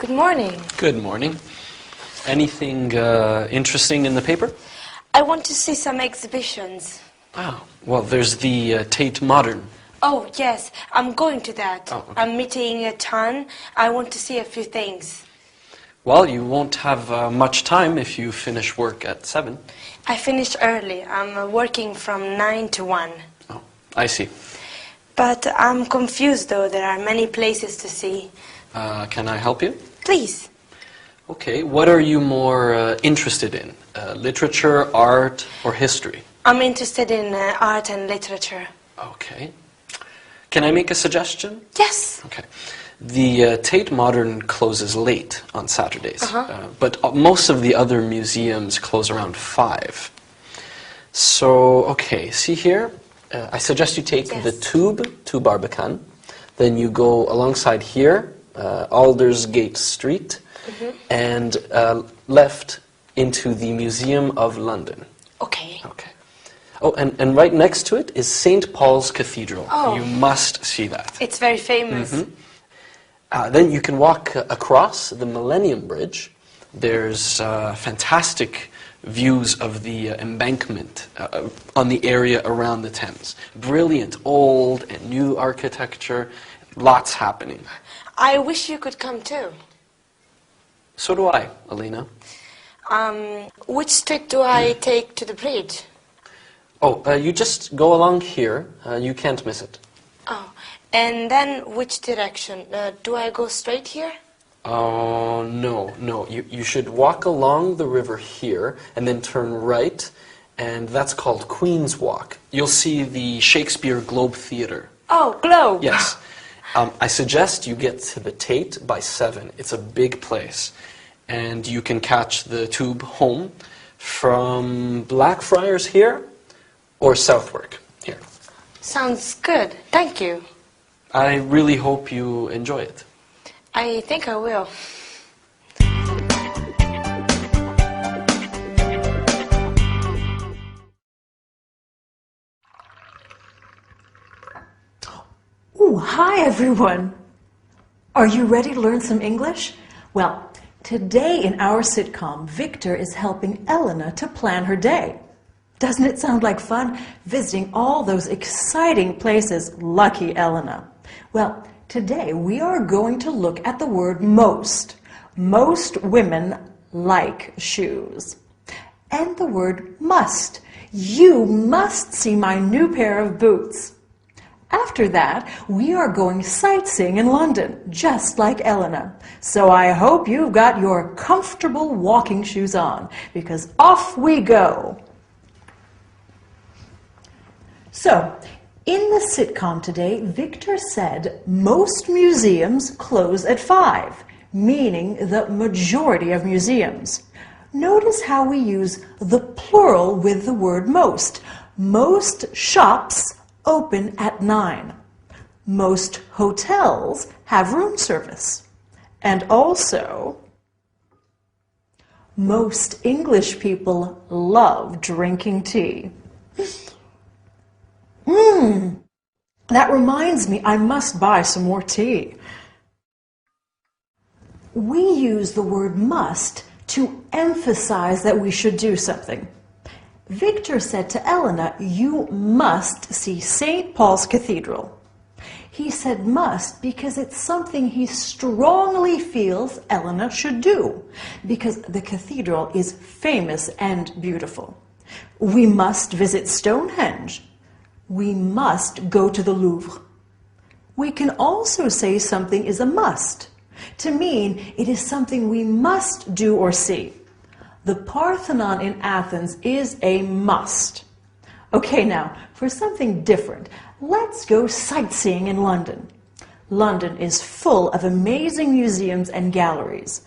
Good morning. Good morning. Anything interesting in the paper? I want to see some exhibitions. Oh, well, there's the Tate Modern. Oh, yes, I'm going to that. Oh, okay. I'm meeting a ton. I want to see a few things. Well, you won't have much time if you finish work at 7. I finished early. I'm working from 9 to 1. Oh, I see. But I'm confused, though. There are many places to see. Can I help you? Please. Okay, what are you more interested in? Literature, art, or history? I'm interested in art and literature. Okay. Can I make a suggestion? Yes. Okay. The Tate Modern closes late on Saturdays, but most of the other museums close around 5. So, okay, see here? I suggest you take the tube to Barbican, then you go alongside here, Aldersgate Street, and left into the Museum of London. Okay. Okay. Oh, and right next to it is St. Paul's Cathedral. Oh. You must see that. It's very famous. Then you can walk across the Millennium Bridge. There's fantastic views of the embankment on the area around the Thames. Brilliant old and new architecture. Lots happening. I wish you could come too. So do I, Alina. Which street do I take to the bridge? Oh, you just go along here. You can't miss it. Oh, and then which direction? Do I go straight here? Oh, no. You should walk along the river here and then turn right, and that's called Queen's Walk. You'll see the Shakespeare Globe Theatre. Oh, Globe. Yes. I suggest you get to the Tate by 7. It's a big place. And you can catch the tube home from Blackfriars here or Southwark here. Sounds good. Thank you. I really hope you enjoy it. I think I will. Ooh, hi everyone. Are you ready to learn some English? Well, today in our sitcom, Victor is helping Elena to plan her day. Doesn't it sound like fun, visiting all those exciting places? Lucky Elena. Well, today we are going to look at the word most. Most women like shoes. And the word must. You must see my new pair of boots. After that, we are going sightseeing in London, just like Elena. So I hope you've got your comfortable walking shoes on, because off we go. So, in the sitcom today, Victor said most museums close at 5, meaning the majority of museums. Notice how we use the plural with the word most. Most shops open at 9. Most hotels have room service. And also, most English people love drinking tea. That reminds me, I must buy some more tea. We use the word must to emphasize that we should do something. Victor said to Elena, you must see St. Paul's Cathedral. He said must because it's something he strongly feels Elena should do, because the cathedral is famous and beautiful. We must visit Stonehenge. We must go to the Louvre. We can also say something is a must, to mean it is something we must do or see. The Parthenon in Athens is a must. Okay, now, for something different, let's go sightseeing in London. London is full of amazing museums and galleries.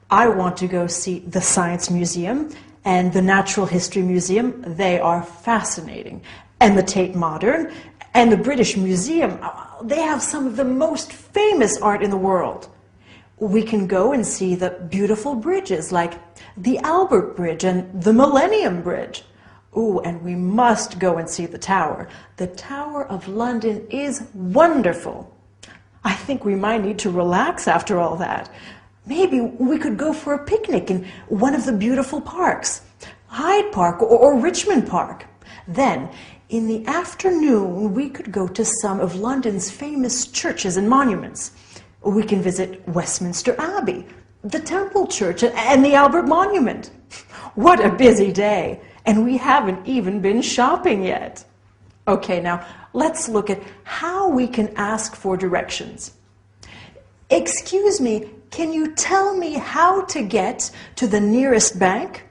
I want to go see the Science Museum and the Natural History Museum. They are fascinating. And the Tate Modern and the British Museum. They have some of the most famous art in the world. We can go and see the beautiful bridges like the Albert Bridge and the Millennium Bridge. Ooh, and we must go and see the Tower. The Tower of London is wonderful. I think we might need to relax after all that. Maybe we could go for a picnic in one of the beautiful parks, Hyde Park or Richmond Park. Then, in the afternoon, we could go to some of London's famous churches and monuments. We can visit Westminster Abbey, the Temple Church, and the Albert Monument. What a busy day! And we haven't even been shopping yet. Okay, now let's look at how we can ask for directions. Excuse me, can you tell me how to get to the nearest bank?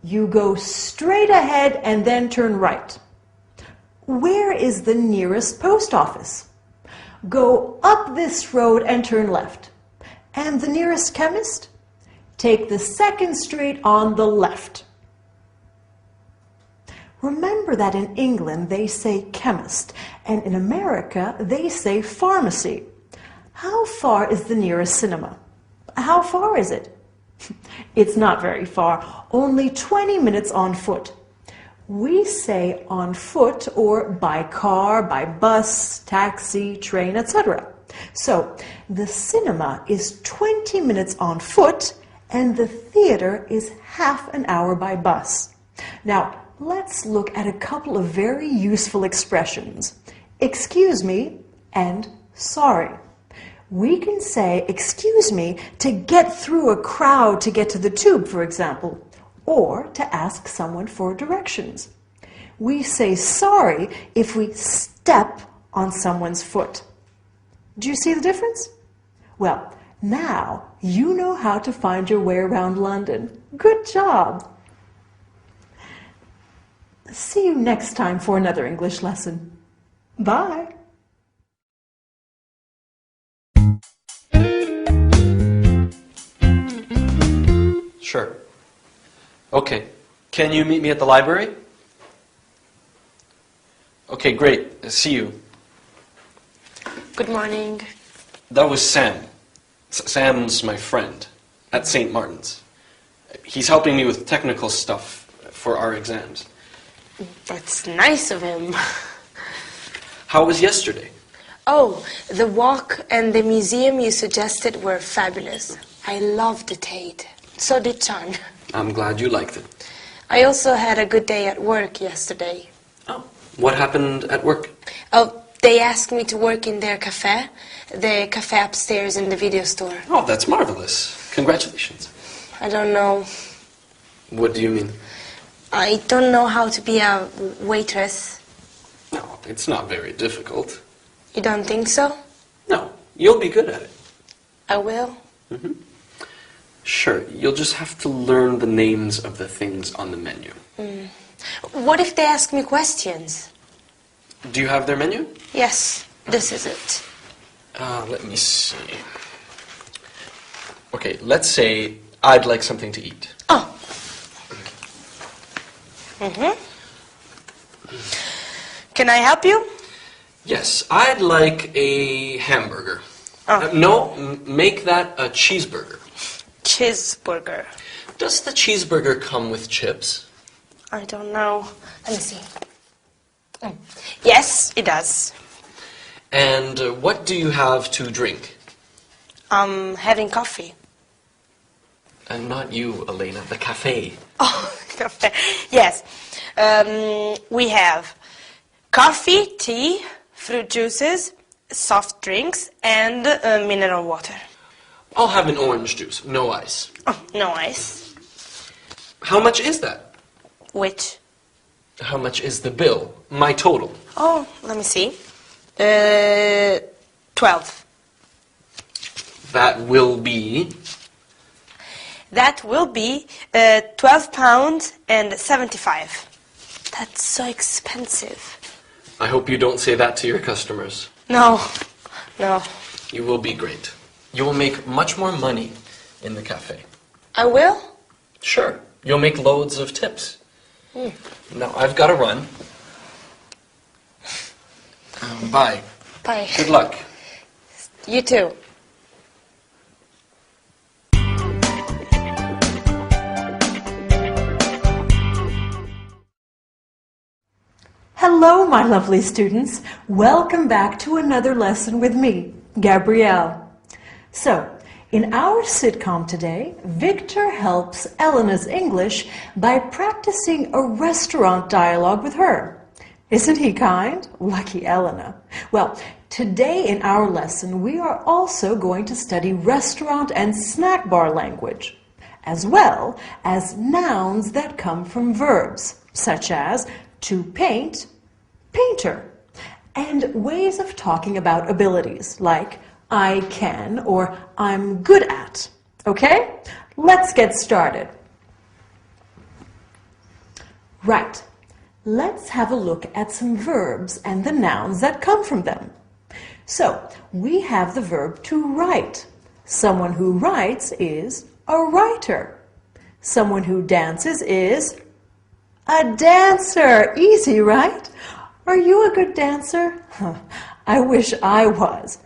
You go straight ahead and then turn right. Where is the nearest post office? Go up this road and turn left. And the nearest chemist? Take the second street on the left. Remember that in England they say chemist, and in America they say pharmacy. How far is the nearest cinema? How far is it? It's not very far, only 20 minutes on foot. We say on foot or by car, by bus, taxi, train, etc. So the cinema is 20 minutes on foot and the theater is half an hour by bus. Now, let's look at a couple of very useful expressions. Excuse me and sorry. We can say, excuse me, to get through a crowd to get to the tube, for example, or to ask someone for directions. We say sorry if we step on someone's foot. Do you see the difference? Well, now you know how to find your way around London. Good job! See you next time for another English lesson. Bye! Sure. Okay. Can you meet me at the library? Okay, great. See you. Good morning. That was Sam. Sam's my friend at St. Martin's. He's helping me with technical stuff for our exams. That's nice of him. How was yesterday? Oh, the walk and the museum you suggested were fabulous. I loved the Tate. So did John. I'm glad you liked it. I also had a good day at work yesterday. Oh, what happened at work? Oh, they asked me to work in their cafe, the cafe upstairs in the video store. Oh, that's marvelous. Congratulations. I don't know. What do you mean? I don't know how to be a waitress. No, it's not very difficult. You don't think so? No, you'll be good at it. I will. Mm-hmm. Sure, you'll just have to learn the names of the things on the menu. What if they ask me questions? Do you have their menu? Yes, this is it. Let me see. Okay, let's say I'd like something to eat. Oh. Mm-hmm. Can I help you? Yes, I'd like a hamburger. Oh. No, make that a cheeseburger. Cheeseburger. Does the cheeseburger come with chips? I don't know. Let me see. Yes, it does. And what do you have to drink? Having coffee. And not you, Elena, the cafe. Oh, coffee. Yes. We have coffee, tea, fruit juices, soft drinks, and mineral water. I'll have an orange juice, no ice. Oh, no ice. How much is that? Which? How much is the bill? My total. Oh, let me see. 12. That will be... That will be £12.75. That's so expensive. I hope you don't say that to your customers. No. You will be great. You will make much more money in the cafe. I will? Sure. You'll make loads of tips. Now, I've got to run. Bye. Bye. Good luck. You too. Hello, my lovely students. Welcome back to another lesson with me, Gabrielle. So, In our sitcom today, Victor helps Elena's English by practicing a restaurant dialogue with her. Isn't he kind? Lucky Elena. Well, today in our lesson, we are also going to study restaurant and snack bar language, as well as nouns that come from verbs, such as to paint, painter, and ways of talking about abilities, like I can or I'm good at. Okay? Let's get started. Right. Let's have a look at some verbs and the nouns that come from them. So, we have the verb to write. Someone who writes is a writer. Someone who dances is a dancer. Easy, right? Are you a good dancer? I wish I was.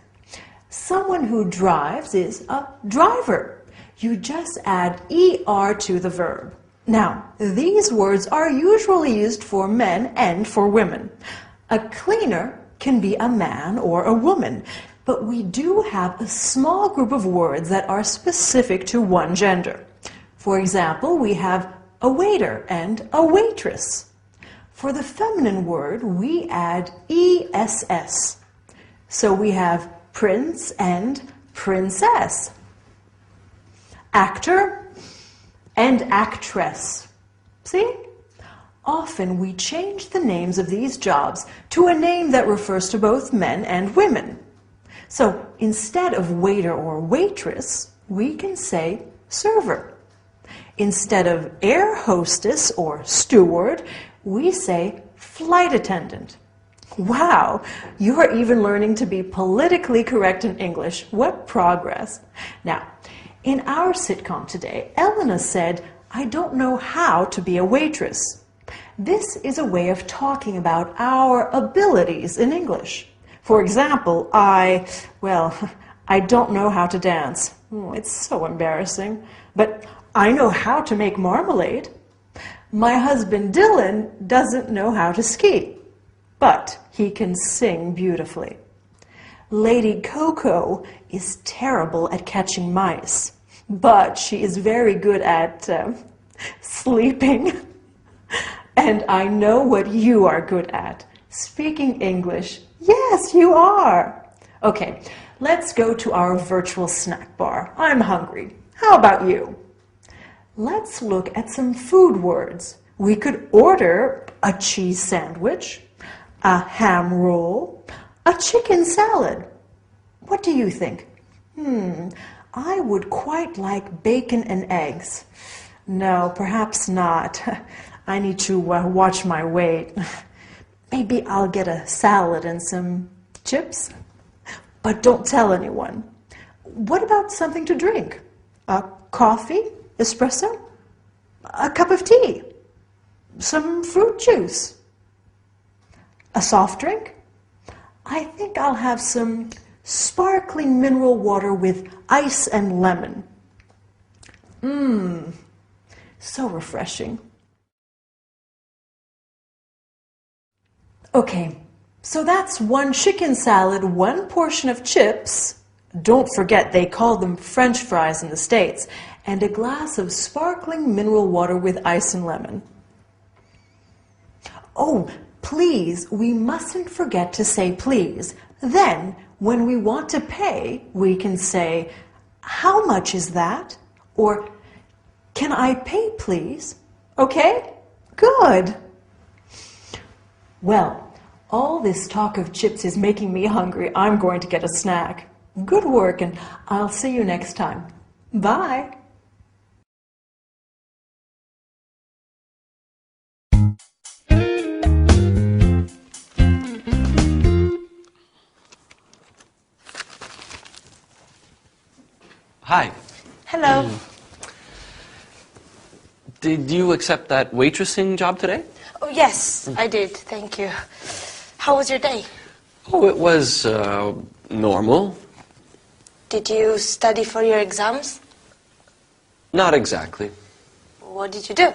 Someone who drives is a driver. You just add ER to the verb. Now, these words are usually used for men and for women. A cleaner can be a man or a woman, but we do have a small group of words that are specific to one gender. For example, we have a waiter and a waitress. For the feminine word, we add ESS. So we have prince and princess, actor and actress. See? Often we change the names of these jobs to a name that refers to both men and women. So instead of waiter or waitress, we can say server. Instead of air hostess or steward, we say flight attendant. Wow, you are even learning to be politically correct in English. What progress. Now, in our sitcom today, Elena said, I don't know how to be a waitress. This is a way of talking about our abilities in English. For example, I don't know how to dance. Oh, it's so embarrassing. But I know how to make marmalade. My husband Dylan doesn't know how to ski, but he can sing beautifully. Lady Coco is terrible at catching mice, but she is very good at sleeping. And I know what you are good at, speaking English. Yes, you are. Okay, let's go to our virtual snack bar. I'm hungry. How about you? Let's look at some food words. We could order a cheese sandwich, a ham roll, a chicken salad. What do you think? I would quite like bacon and eggs. No, perhaps not. I need to watch my weight. Maybe I'll get a salad and some chips. But don't tell anyone. What about something to drink? A coffee? Espresso? A cup of tea? Some fruit juice? A soft drink? I think I'll have some sparkling mineral water with ice and lemon. So refreshing. Okay, so that's one chicken salad, one portion of chips. Don't forget they call them French fries in the States, and a glass of sparkling mineral water with ice and lemon. Oh, please, we mustn't forget to say please. Then, when we want to pay, we can say, how much is that? Or, can I pay, please? Okay? Good. Well, all this talk of chips is making me hungry. I'm going to get a snack. Good work, and I'll see you next time. Bye. Hi. Hello. Did you accept that waitressing job today? Oh, yes, I did. Thank you. How was your day? Oh, it was normal. Did you study for your exams? Not exactly. What did you do?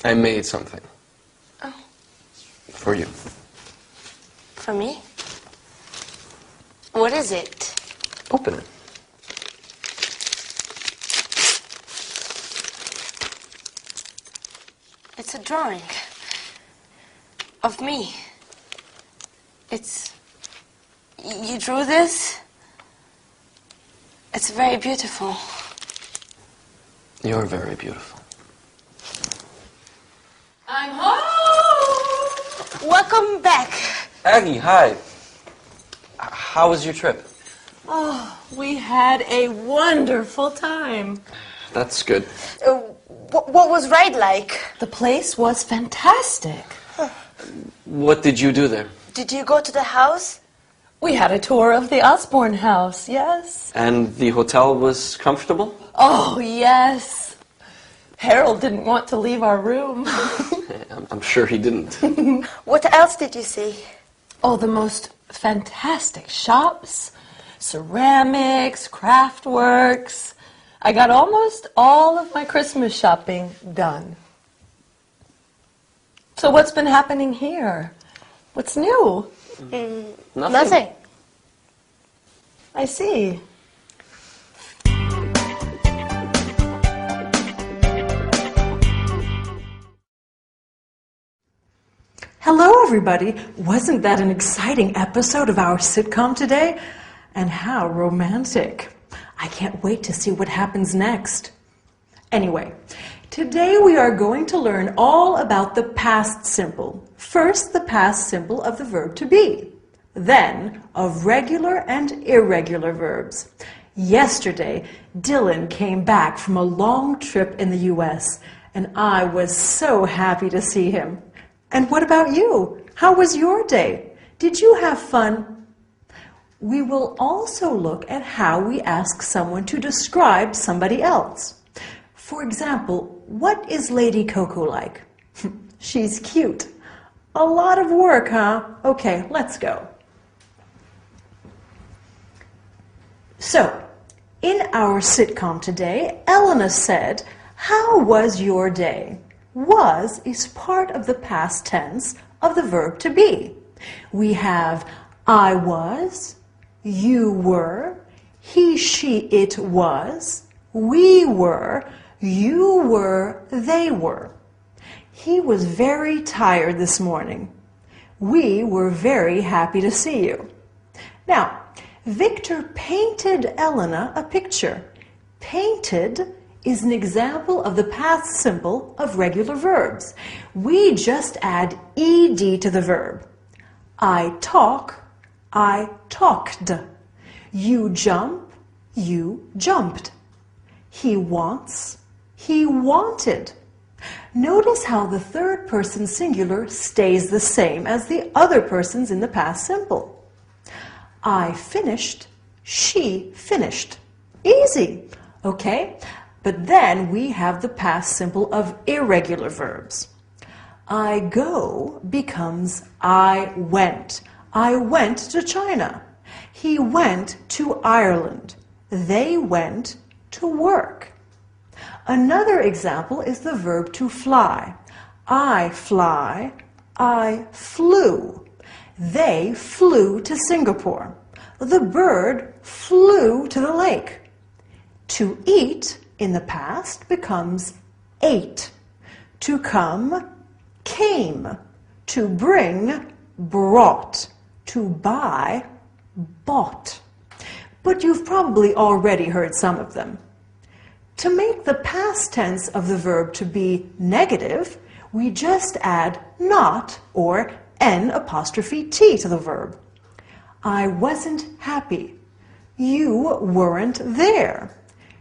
I made something. Oh. For you. For me? What is it? Open it. a drawing of me. You drew this? It's very beautiful. You're very beautiful. I'm home! Welcome back. Aggie, hi. How was your trip? Oh, we had a wonderful time. That's good. What was ride like? The place was fantastic. What did you do there? Did you go to the house? We had a tour of the Osborne house, yes. And the hotel was comfortable? Oh, yes. Harold didn't want to leave our room. I'm sure he didn't. What else did you see? Oh, the most fantastic shops, ceramics, craftworks. I got almost all of my Christmas shopping done. So what's been happening here? What's new? Nothing. I see. Hello, everybody. Wasn't that an exciting episode of our sitcom today? And how romantic. I can't wait to see what happens next. Anyway, today we are going to learn all about the past simple. First, the past simple of the verb to be. Then, of regular and irregular verbs. Yesterday, Dylan came back from a long trip in the US, and I was so happy to see him. And what about you? How was your day? Did you have fun? We will also look at how we ask someone to describe somebody else. For example, what is Lady Coco like? She's cute. A lot of work, huh? Okay, let's go. So, in our sitcom today, Elena said, "How was your day?" Was is part of the past tense of the verb to be. We have I was, you were, he, she, it was, we were, you were, they were. He was very tired this morning. We were very happy to see you. Now, Victor painted Elena a picture. Painted is an example of the past simple of regular verbs. We just add ed to the verb. I talk, I talked. You jump, you jumped. He wants, he wanted. Notice how the third person singular stays the same as the other persons in the past simple. I finished, she finished. Easy, okay? But then we have the past simple of irregular verbs. I go becomes I went. I went to China. He went to Ireland. They went to work. Another example is the verb to fly. I fly, I flew. They flew to Singapore. The bird flew to the lake. To eat in the past becomes ate. To come, came. To bring, brought. To buy, bought. But you've probably already heard some of them. To make the past tense of the verb to be negative, we just add not or N''T to the verb. I wasn't happy. You weren't there.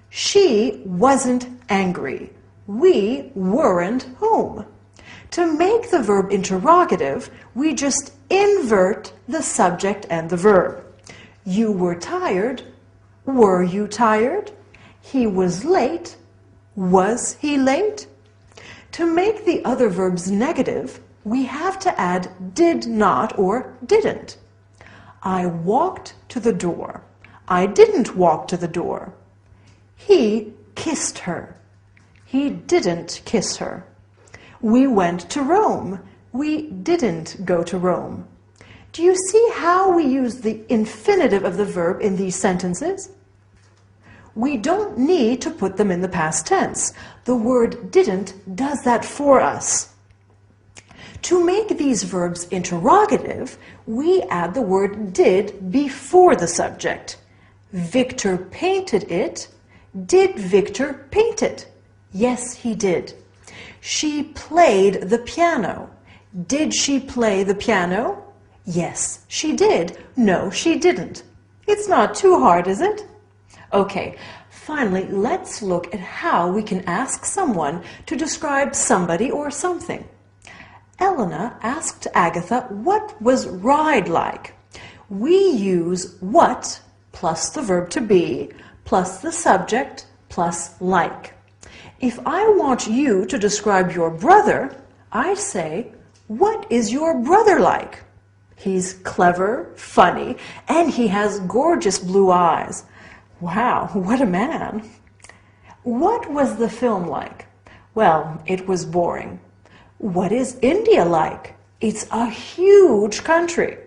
She wasn't angry. We weren't home. To make the verb interrogative, we just invert the subject and the verb. You were tired. Were you tired? He was late. Was he late? To make the other verbs negative, we have to add did not or didn't. I walked to the door. I didn't walk to the door. He kissed her. He didn't kiss her. We went to Rome. We didn't go to Rome. Do you see how we use the infinitive of the verb in these sentences? We don't need to put them in the past tense. The word didn't does that for us. To make these verbs interrogative, we add the word did before the subject. Victor painted it. Did Victor paint it? Yes, he did. She played the piano. Did she play the piano? Yes, she did. No, she didn't. It's not too hard, is it? Okay, finally, let's look at how we can ask someone to describe somebody or something. Elena asked Agatha what was ride like. We use what plus the verb to be plus the subject plus like. If I want you to describe your brother, I say, what is your brother like? He's clever, funny, and he has gorgeous blue eyes. Wow, what a man. What was the film like? Well, it was boring. What is India like? It's a huge country.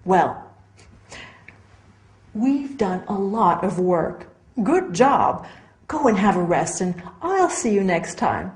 Well, we've done a lot of work. Good job. Go and have a rest, and I'll see you next time.